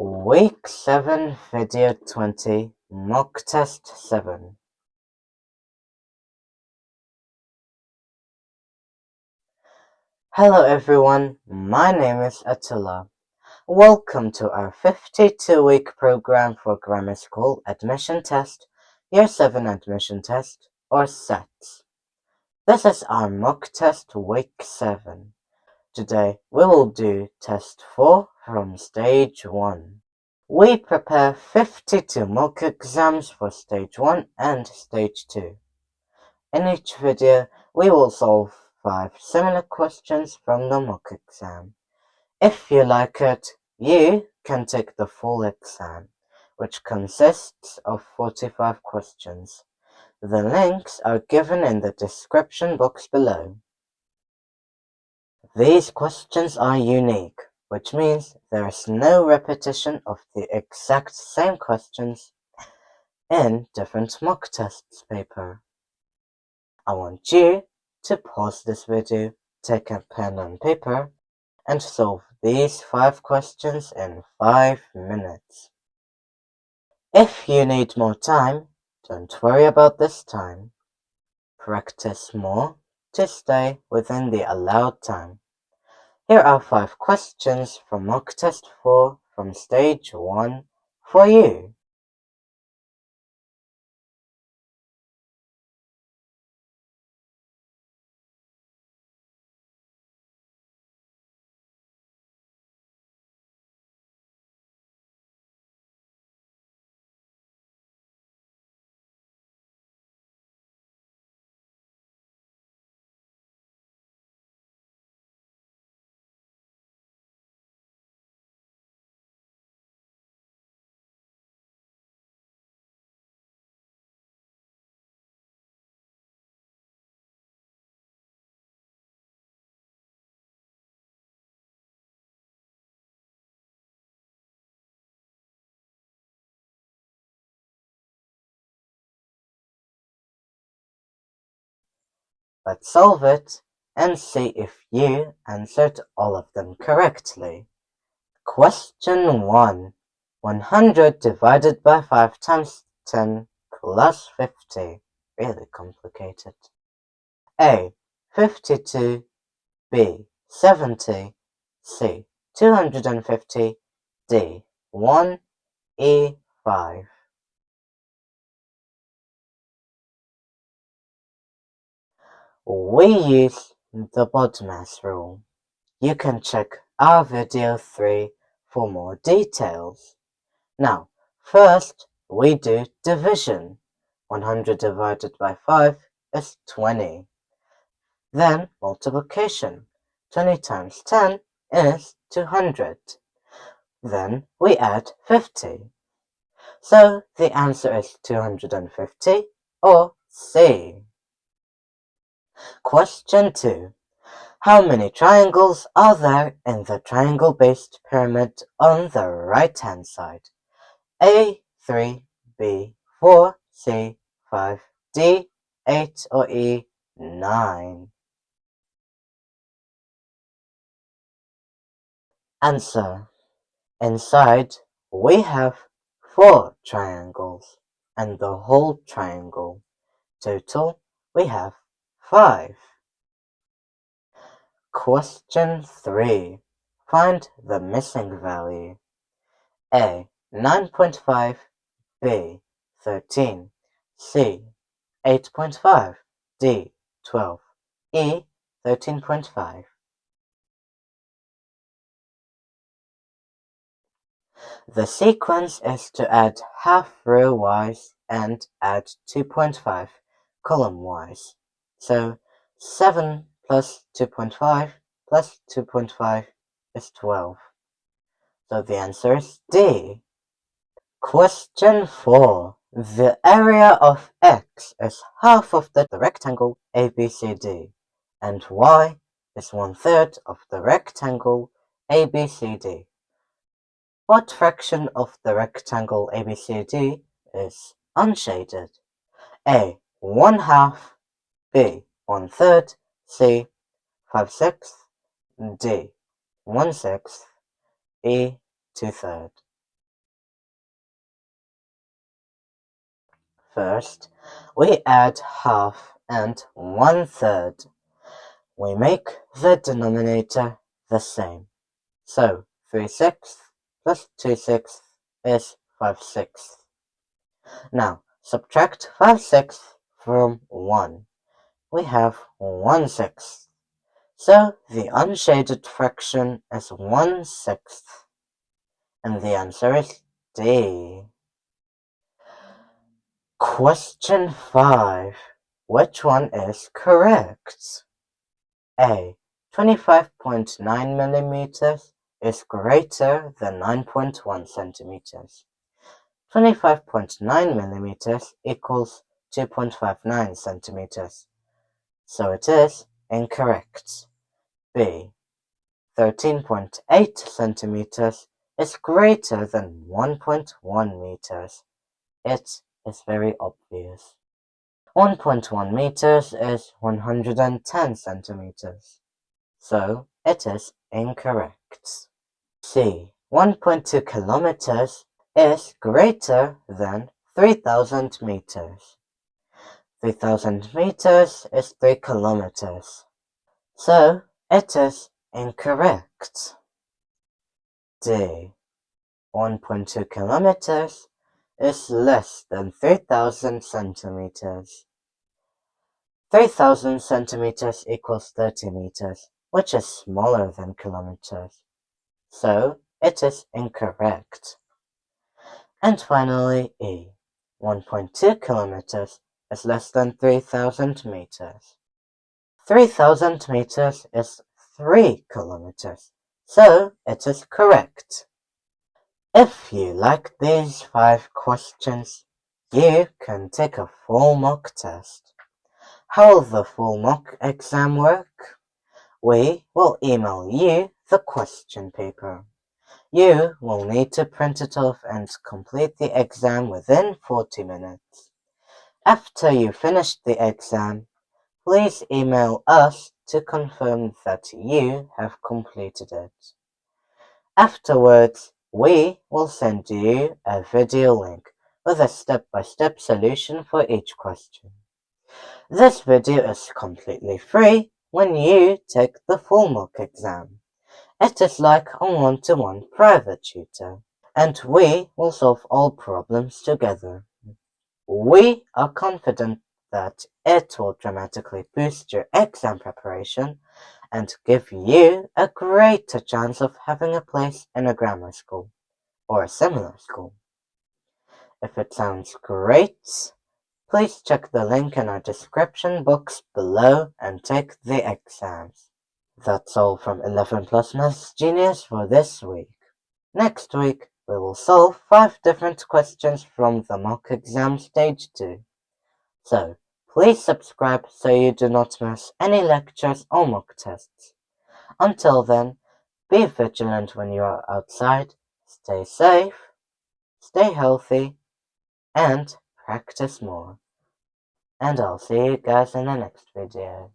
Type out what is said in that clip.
Week 7, Video 20, Mock Test 7. Hello everyone, my name is Attila. Welcome to our 52-week program for Grammar School Admission Test, Year 7 Admission Test, or SATs. This is our mock test Week 7. Today we will do Test 4 from Stage 1. We prepare 52 mock exams for Stage 1 and Stage 2. In each video, we will solve 5 similar questions from the mock exam. If you like it, you can take the full exam, which consists of 45 questions. The links are given in the description box below. These questions are unique, which means there is no repetition of the exact same questions in different mock tests paper. I want you to pause this video, take a pen and paper, and solve these 5 questions in 5 minutes. If you need more time, don't worry about this time. Practice more to stay within the allowed time. Here are 5 questions from Mock Test 4 from Stage 1 for you. Let's solve it and see if you answered all of them correctly. Question 1. 100 divided by 5 times 10 plus 50. Really complicated. A. 52. B. 70. C. 250. D. 1. E. 5. We use the BODMAS rule. You can check our video 3 for more details. Now, first we do division. 100 divided by 5 is 20. Then multiplication. 20 times 10 is 200. Then we add 50. So the answer is 250 or C. Question 2. How many triangles are there in the triangle-based pyramid on the right-hand side? A. 3, B. 4, C. 5, D. 8, or E. 9. Answer. Inside, we have 4 triangles and the whole triangle. Total, we have 5. Question 3. Find the missing value. A. 9.5. B. 13. C. 8.5. D. 12. E. 13.5. The sequence is to add half row-wise and add 2.5 column-wise. So 7 plus 2.5 plus 2.5 is 12. So the answer is D. Question 4. The area of X is half of the rectangle ABCD, and Y is 1/3 of the rectangle ABCD. What fraction of the rectangle ABCD is unshaded? A. 1/2. B. 1/3. C. 5/6. D. 1/6. E. 2/3. First, we add half and 1/3. We make the denominator the same. So 3/6 plus 2/6 is 5/6. Now subtract 5/6 from 1. We have 1/6. So the unshaded fraction is 1/6. And the answer is D. Question 5. Which one is correct? A. 25.9 millimeters is greater than 9.1 centimeters. 25.9 millimeters equals 2.59 centimeters. So it is incorrect. B. 13.8 centimeters is greater than 1.1 meters. It is very obvious. 1.1 meters is 110 centimeters. So it is incorrect. C. 1.2 kilometers is greater than 3,000 meters. 3,000 meters is 3 kilometers. So it is incorrect. D. 1.2 kilometers is less than 3,000 centimeters. 3,000 centimeters equals 30 meters, which is smaller than kilometers. So it is incorrect. And finally, E. 1.2 kilometers is less than 3,000 meters. 3,000 meters is 3 kilometers, so it is correct. If you like these 5 questions, you can take a full mock test. How will the full mock exam work? We will email you the question paper. You will need to print it off and complete the exam within 40 minutes. After you finish the exam, please email us to confirm that you have completed it. Afterwards, we will send you a video link with a step-by-step solution for each question. This video is completely free when you take the full mock exam. It is like a one-to-one private tutor, and we will solve all problems together. We are confident that it will dramatically boost your exam preparation and give you a greater chance of having a place in a grammar school or a similar school. If it sounds great, please check the link in our description box below and take the exams. That's all from 11 Plus Maths Genius for this week. Next week, we will solve 5 different questions from the mock exam stage 2. So, please subscribe so you do not miss any lectures or mock tests. Until then, be vigilant when you are outside, stay safe, stay healthy, and practice more. And I'll see you guys in the next video.